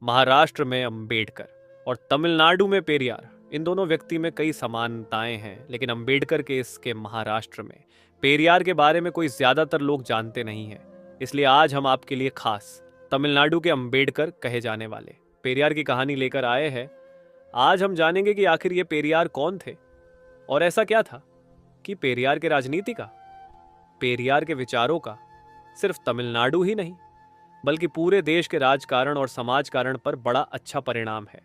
महाराष्ट्र में अंबेडकर और तमिलनाडु में पेरियार। इन दोनों व्यक्ति में कई समानताएं हैं, लेकिन अंबेडकर के इसके महाराष्ट्र में पेरियार के बारे में कोई ज्यादातर लोग जानते नहीं हैं। इसलिए आज हम आपके लिए खास तमिलनाडु के अंबेडकर कहे जाने वाले पेरियार की कहानी लेकर आए हैं। आज हम जानेंगे कि आखिर ये पेरियार कौन थे और ऐसा क्या था कि पेरियार के राजनीति का, पेरियार के विचारों का सिर्फ तमिलनाडु ही नहीं बल्कि पूरे देश के राजकारण और समाज कारण पर बड़ा अच्छा परिणाम है।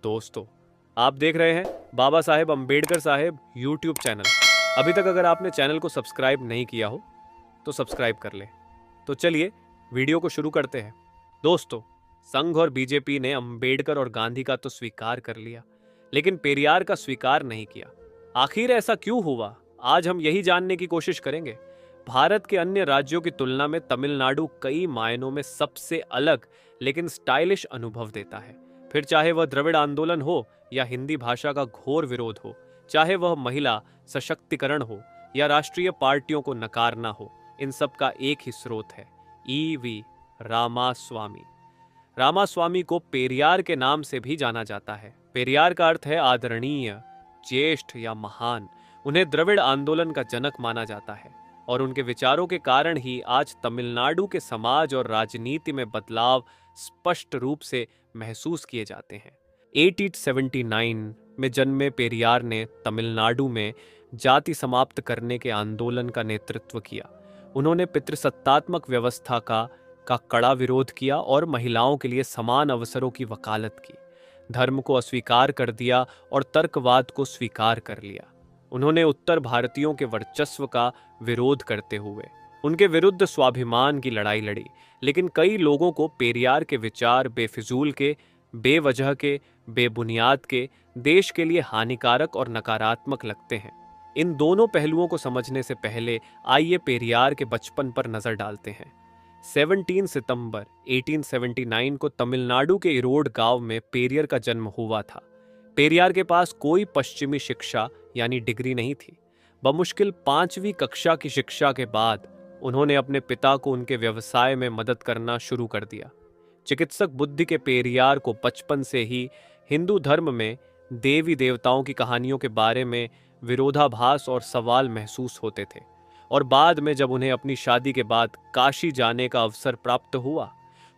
दोस्तों, आप देख रहे हैं बाबा साहेब अंबेडकर साहेब यूट्यूब चैनल। अभी तक अगर आपने चैनल को सब्सक्राइब नहीं किया हो तो सब्सक्राइब कर लें। तो चलिए वीडियो को शुरू करते हैं। दोस्तों, संघ और बीजेपी ने अंबेडकर और गांधी का तो स्वीकार कर लिया, लेकिन पेरियार का स्वीकार नहीं किया। आखिर ऐसा क्यों हुआ, आज हम यही जानने की कोशिश करेंगे। भारत के अन्य राज्यों की तुलना में तमिलनाडु कई मायनों में सबसे अलग लेकिन स्टाइलिश अनुभव देता है। फिर चाहे वह द्रविड़ आंदोलन हो या हिंदी भाषा का घोर विरोध हो, चाहे वह महिला सशक्तिकरण हो या राष्ट्रीय पार्टियों को नकारना हो, इन सब का एक ही स्रोत है, ईवी रामास्वामी। रामास्वामी को पेरियार के नाम से भी जाना जाता है। पेरियार का अर्थ है आदरणीय, ज्येष्ठ या महान। उन्हें द्रविड़ आंदोलन का जनक माना जाता है और उनके विचारों के कारण ही आज तमिलनाडु के समाज और राजनीति में बदलाव स्पष्ट रूप से महसूस किए जाते हैं। 1879 में जन्मे पेरियार ने तमिलनाडु में जाति समाप्त करने के आंदोलन का नेतृत्व किया। उन्होंने पितृसत्तात्मक व्यवस्था का कड़ा विरोध किया और महिलाओं के लिए समान अवसरों की वकालत की। धर्म को अस्वीकार कर दिया और तर्कवाद को स्वीकार कर लिया। उन्होंने उत्तर भारतीयों के वर्चस्व का विरोध करते हुए उनके विरुद्ध स्वाभिमान की लड़ाई लड़ी। लेकिन कई लोगों को पेरियार के विचार बेफिजूल के, बेवजह के, बेबुनियाद के, देश के लिए हानिकारक और नकारात्मक लगते हैं। इन दोनों पहलुओं को समझने से पहले आइए पेरियार के बचपन पर नजर डालते हैं। 17 सितंबर 1879 को तमिलनाडु के इरोड गांव में पेरियार का जन्म हुआ था। पेरियार के पास कोई पश्चिमी शिक्षा यानी डिग्री नहीं थी। बमुश्किल 5वीं कक्षा की शिक्षा के बाद उन्होंने अपने पिता को उनके व्यवसाय में मदद करना शुरू कर दिया। चिकित्सक बुद्धि के पेरियार को बचपन से ही हिंदू धर्म में देवी देवताओं की कहानियों के बारे में विरोधाभास और सवाल महसूस होते थे, और बाद में जब उन्हें अपनी शादी के बाद काशी जाने का अवसर प्राप्त हुआ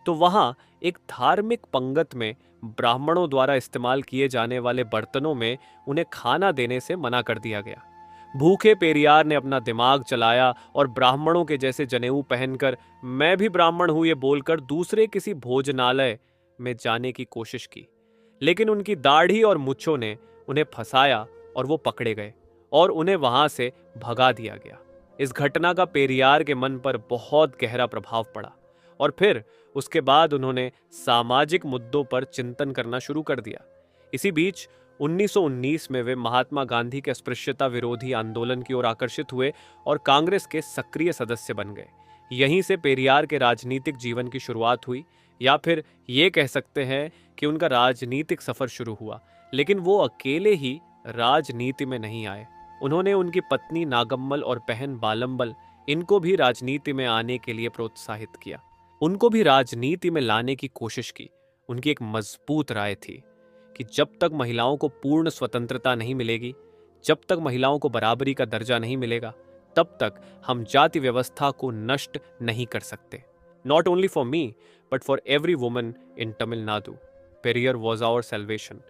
तो वहां एक धार्मिक पंगत में ब्राह्मणों द्वारा इस्तेमाल किए जाने वाले बर्तनों में उन्हें खाना देने से मना कर दिया गया। भूखे पेरियार ने अपना दिमाग चलाया और ब्राह्मणों के जैसे जनेऊ पहनकर मैं भी ब्राह्मण हूं ये बोलकर दूसरे किसी भोजनालय में जाने की कोशिश की। लेकिन उनकी दाढ़ी और मुच्छों ने उन्हें फंसाया और वो पकड़े गए और उन्हें वहां से भगा दिया गया। इस घटना का पेरियार के मन पर बहुत गहरा प्रभाव पड़ा और फिर उसके बाद उन्होंने सामाजिक मुद्दों पर चिंतन करना शुरू कर दिया। इसी बीच 1919 में वे महात्मा गांधी के अस्पृश्यता विरोधी आंदोलन की ओर आकर्षित हुए और कांग्रेस के सक्रिय सदस्य बन गए। यहीं से पेरियार के राजनीतिक जीवन की शुरुआत हुई, या फिर ये कह सकते हैं कि उनका राजनीतिक सफर शुरू हुआ। लेकिन वो अकेले ही राजनीति में नहीं आए। उन्होंने उनकी पत्नी नागम्मल और बहन बालम्बल, इनको भी राजनीति में आने के लिए प्रोत्साहित किया, उनको भी राजनीति में लाने की कोशिश की। उनकी एक मजबूत राय थी कि जब तक महिलाओं को पूर्ण स्वतंत्रता नहीं मिलेगी, जब तक महिलाओं को बराबरी का दर्जा नहीं मिलेगा, तब तक हम जाति व्यवस्था को नष्ट नहीं कर सकते। Not only for me but for every woman in Tamil Nadu, Periyar was our salvation.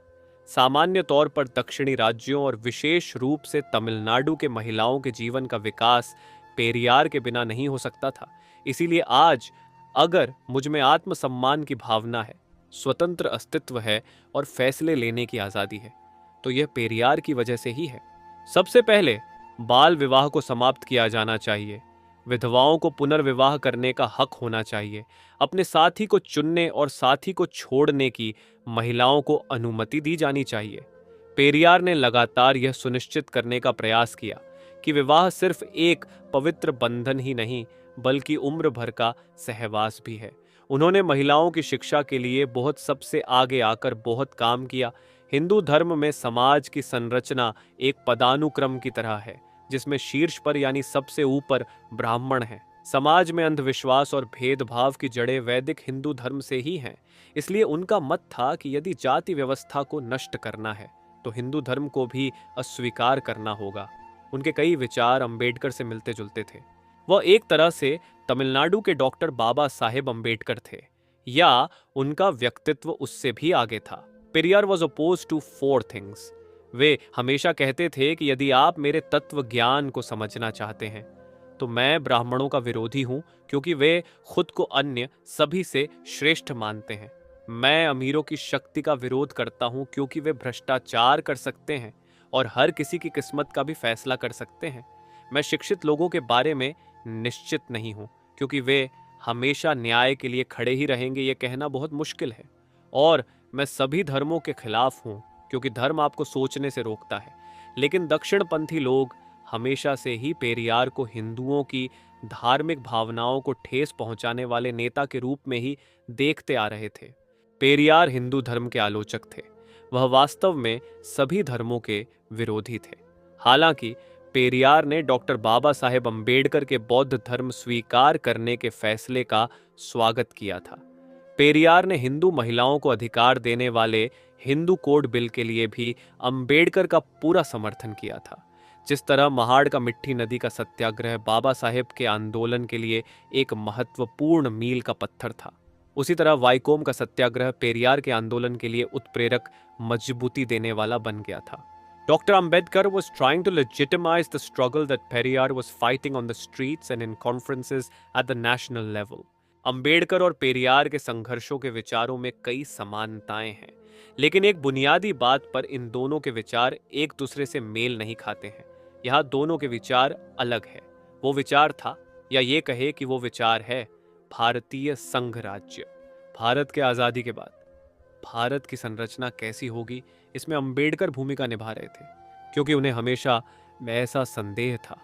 सामान्य तौर पर दक्षिणी राज्यों और विशेष रूप से तमिलनाडु के महिलाओं के जीवन का विकास पेरियार के बिना नहीं हो सकता था। इसीलिए आज अगर मुझ में आत्मसम्मान की भावना है, स्वतंत्र अस्तित्व है और फैसले लेने की आज़ादी है, तो यह पेरियार की वजह से ही है। सबसे पहले बाल विवाह को समाप्त किया जाना चाहिए। विधवाओं को पुनर्विवाह करने का हक होना चाहिए। अपने साथी को चुनने और साथी को छोड़ने की महिलाओं को अनुमति दी जानी चाहिए। पेरियार ने लगातार यह सुनिश्चित करने का प्रयास किया कि विवाह सिर्फ एक पवित्र बंधन ही नहीं बल्कि उम्र भर का सहवास भी है। उन्होंने महिलाओं की शिक्षा के लिए सबसे आगे आकर बहुत काम किया। हिंदू धर्म में समाज की संरचना एक पदानुक्रम की तरह है, जिसमें शीर्ष पर यानी सबसे ऊपर ब्राह्मण हैं, समाज में अंधविश्वास और भेदभाव की जड़ें वैदिक हिंदू धर्म से ही हैं। इसलिए उनका मत था कि यदि जाति व्यवस्था को नष्ट करना है तो हिंदू धर्म को भी अस्वीकार करना होगा। उनके कई विचार अंबेडकर से मिलते जुलते थे। वह एक तरह से तमिलनाडु के डॉक्टर बाबा साहेब अंबेडकर थे, या उनका व्यक्तित्व उससे भी आगे था। Periyar was oppose to four things. वे हमेशा कहते थे कि यदि आप मेरे तत्व ज्ञान को समझना चाहते हैं तो मैं ब्राह्मणों का विरोधी हूं, क्योंकि वे खुद को अन्य सभी से श्रेष्ठ मानते हैं। मैं अमीरों की शक्ति का विरोध करता हूं, क्योंकि वे भ्रष्टाचार कर सकते हैं और हर किसी की किस्मत का भी फैसला कर सकते हैं। मैं शिक्षित लोगों के बारे में निश्चित नहीं हूं, क्योंकि वे हमेशा न्याय के लिए खड़े ही रहेंगे, ये कहना बहुत मुश्किल है। और मैं सभी धर्मों के खिलाफ हूं, क्योंकि धर्म आपको सोचने से रोकता है। लेकिन दक्षिणपंथी लोग हमेशा से ही पेरियार को हिंदुओं की धार्मिक भावनाओं को ठेस पहुंचाने वाले नेता के रूप में ही देखते आ रहे थे। पेरियार हिंदू धर्म के आलोचक थे। वह वास्तव में सभी धर्मों के विरोधी थे। हालांकि पेरियार ने डॉक्टर बाबा साहेब अंबेडकर के बौद्ध धर्म स्वीकार करने के फैसले का स्वागत किया था। पेरियार ने हिंदू महिलाओं को अधिकार देने वाले हिंदू कोड बिल के लिए भी अंबेडकर का पूरा समर्थन किया था। जिस तरह महाड़ का मिट्टी नदी का सत्याग्रह बाबा साहेब के आंदोलन के लिए एक महत्वपूर्ण मील का पत्थर था, उसी तरह वाइकोम का सत्याग्रह पेरियार के आंदोलन के लिए उत्प्रेरक मजबूती देने वाला बन गया था। Dr. Ambedkar was trying to legitimize the struggle that Periyar was fighting on the streets and in conferences at the national level. Ambedkar और पेरियार के संघर्षों के विचारों में कई समानताएं हैं, लेकिन एक बुनियादी बात पर इन दोनों के विचार एक दूसरे से मेल नहीं खाते हैं। यहाँ दोनों के विचार अलग है। वो विचार था, या ये कहे कि वो विचार है, भारतीय संघ राज्य। भारत के आज़ादी के बाद भारत की संरचना कैसी होगी, इसमें अंबेडकर भूमिका निभा रहे थे, क्योंकि उन्हें हमेशा ऐसा संदेह था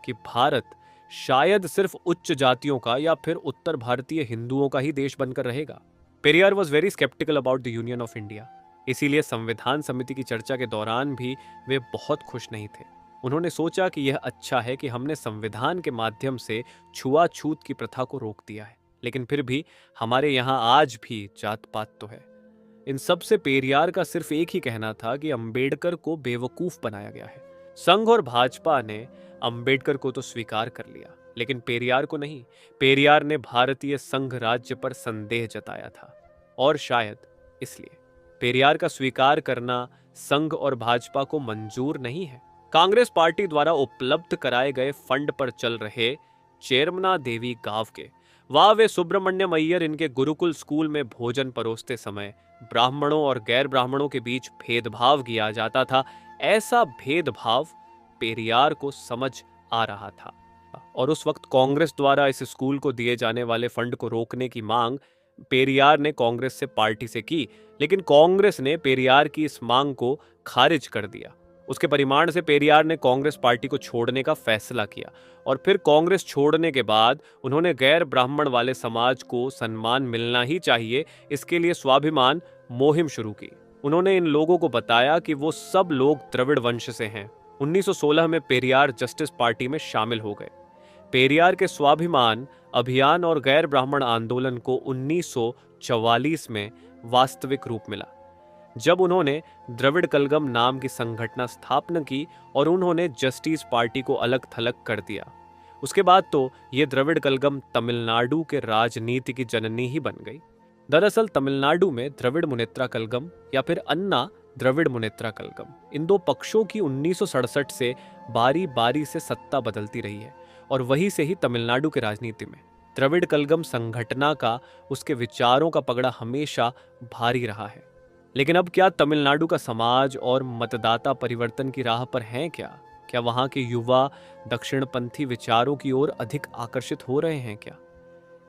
कि भारत शायद सिर्फ उच्च जातियों का या फिर उत्तर भारतीय हिंदुओं का ही देश बनकर रहेगा। Periyar was very sceptical about the union of India. इसीलिए संविधान समिति की चर्चा के दौरान भी वे बहुत खुश नहीं थे। उन्होंने सोचा कि यह अच्छा है कि हमने संविधान के माध्यम से छुआछूत की प्रथा को रोक दिया है, लेकिन फिर भी हमारे यहाँ आज भी जात पात तो है। इन सब से पेरियार का सिर्फ एक ही कहना था कि अंबेडकर को बेवकूफ बनाया गया है। संघ और भाजपा ने अंबेडकर को तो स्वीकार कर लिया, लेकिन पेरियार को नहीं। पेरियार ने भारतीय संघ राज्य पर संदेह जताया था, और शायद इसलिए पेरियार का स्वीकार करना संघ और भाजपा को मंजूर नहीं है। कांग्रेस पार्टी द्वारा उपलब्ध कराए गए फंड पर चल रहे चेरमना देवी गांव के वे सुब्रमण्यम अय्यर इनके गुरुकुल स्कूल में भोजन परोसते समय ब्राह्मणों और गैर ब्राह्मणों के बीच भेदभाव किया जाता था। ऐसा भेदभाव पेरियार को समझ आ रहा था, और उस वक्त कांग्रेस द्वारा इस स्कूल को दिए जाने वाले फंड को रोकने की मांग पेरियार ने कांग्रेस से पार्टी से की, लेकिन कांग्रेस ने पेरियार की इस मांग को खारिज कर दिया। उसके परिमाण से पेरियार ने कांग्रेस पार्टी को छोड़ने का फैसला किया, और फिर कांग्रेस छोड़ने के बाद उन्होंने गैर ब्राह्मण वाले समाज को सम्मान मिलना ही चाहिए, इसके लिए स्वाभिमान मुहिम शुरू की। उन्होंने इन लोगों को बताया कि वो सब लोग द्रविड़ वंश से हैं। 1916 में पेरियार जस्टिस पार्टी में शामिल हो गए। पेरियार के स्वाभिमान अभियान और गैर ब्राह्मण आंदोलन को 1944 में वास्तविक रूप मिला, जब उन्होंने द्रविड़ कलगम नाम की संगठन स्थापना की और उन्होंने जस्टिस पार्टी को अलग थलग कर दिया। उसके बाद तो ये द्रविड़ कलगम तमिलनाडु के राजनीति की जननी ही बन गई। दरअसल तमिलनाडु में द्रविड़ मुनेत्रा कलगम या फिर अन्ना द्रविड़ मुनेत्रा कलगम, इन दो पक्षों की 1967 से बारी बारी से सत्ता बदलती रही है, और वहीं से ही तमिलनाडु के राजनीति में द्रविड़ कलगम संगठना का, उसके विचारों का पगड़ा हमेशा भारी रहा है। लेकिन अब क्या तमिलनाडु का समाज और मतदाता परिवर्तन की राह पर हैं क्या? क्या वहां के युवा दक्षिणपंथी विचारों की ओर अधिक आकर्षित हो रहे हैं क्या?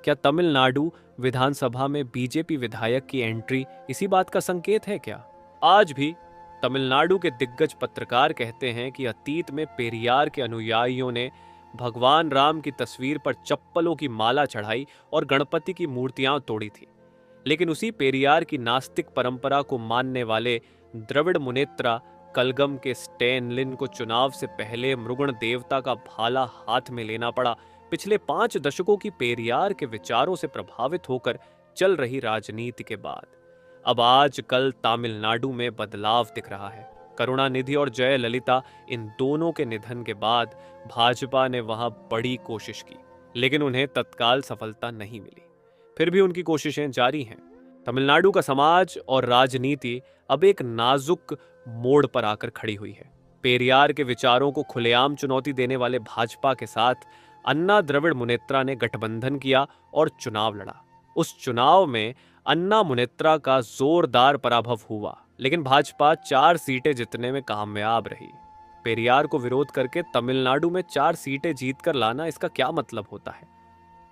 क्या तमिलनाडु विधानसभा में बीजेपी विधायक की एंट्री इसी बात का संकेत है क्या? आज भी तमिलनाडु के दिग्गज पत्रकार कहते हैं कि अतीत में पेरियार के अनुयायियों ने भगवान राम की तस्वीर पर चप्पलों की माला चढ़ाई और गणपति की मूर्तियां तोड़ी थी, लेकिन उसी पेरियार की नास्तिक परंपरा को मानने वाले द्रविड़ मुनेत्रा कलगम के स्टैनलिन को चुनाव से पहले मृगण देवता का भाला हाथ में लेना पड़ा, पिछले 5 दशकों की पेरियार के विचारों से प्रभावित होकर चल रही राजनीति के बाद अब आजकल तमिलनाडु में बदलाव दिख रहा है। करुणानिधि और जयललिता, इन दोनों के निधन के बाद भाजपा ने वहां बड़ी कोशिश की, लेकिन उन्हें तत्काल सफलता नहीं मिली। फिर भी उनकी कोशिशें जारी हैं। तमिलनाडु का समाज और राजनीति अब एक नाजुक मोड़ पर आकर खड़ी हुई है। पेरियार के विचारों को खुलेआम चुनौती देने वाले भाजपा के साथ अन्ना द्रविड़ मुनेत्रा ने गठबंधन किया और चुनाव लड़ा। उस चुनाव में अन्ना मुनेत्रा का जोरदार पराभव हुआ, लेकिन भाजपा 4 सीटें जीतने में कामयाब रही। पेरियार को विरोध करके तमिलनाडु में 4 सीटें जीतकर लाना, इसका क्या मतलब होता है?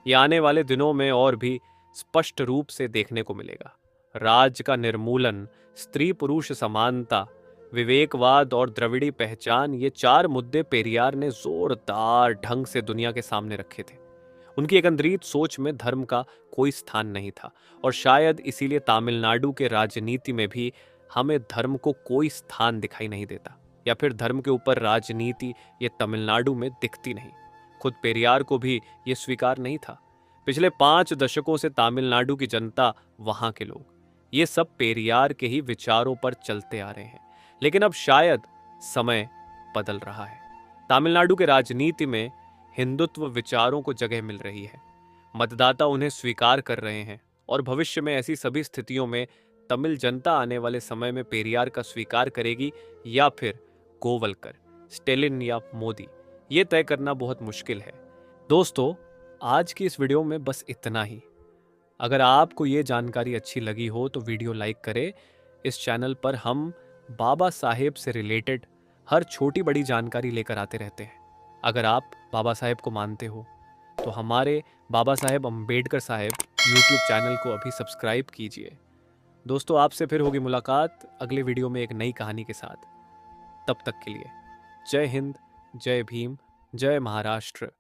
ये आने वाले दिनों में और भी स्पष्ट रूप से देखने को मिलेगा। राज्य का निर्मूलन, स्त्री पुरुष समानता, विवेकवाद और द्रविड़ी पहचान, ये 4 मुद्दे पेरियार ने जोरदार ढंग से दुनिया के सामने रखे थे। उनकी एकंदरीत सोच में धर्म का कोई स्थान नहीं था और शायद इसीलिए तमिलनाडु के राजनीति में भी हमें धर्म को कोई स्थान दिखाई नहीं देता, या फिर धर्म के ऊपर राजनीति ये तमिलनाडु में दिखती नहीं। खुद पेरियार को भी ये स्वीकार नहीं था। पिछले 5 दशकों से तमिलनाडु की जनता, वहां के लोग, ये सब पेरियार के ही विचारों पर चलते आ रहे हैं। लेकिन अब शायद समय बदल रहा है। तमिलनाडु के राजनीति में हिंदुत्व विचारों को जगह मिल रही है। मतदाता उन्हें स्वीकार कर रहे हैं और भविष्य में ऐसी सभी स्थितियों में तमिल जनता आने वाले समय में पेरियार का स्वीकार करेगी या फिर गोवलकर, स्टेलिन या मोदी, ये तय करना बहुत मुश्किल है। दोस्तों, आज की इस वीडियो में बस इतना ही। अगर आपको ये जानकारी अच्छी लगी हो तो वीडियो लाइक करें। इस चैनल पर हम बाबा साहेब से रिलेटेड हर छोटी बड़ी जानकारी लेकर आते रहते हैं। अगर आप बाबा साहेब को मानते हो तो हमारे बाबा साहेब अम्बेडकर साहेब यूट्यूब चैनल को अभी सब्सक्राइब कीजिए। दोस्तों, आपसे फिर होगी मुलाकात अगले वीडियो में एक नई कहानी के साथ। तब तक के लिए जय हिंद, जय भीम, जय महाराष्ट्र।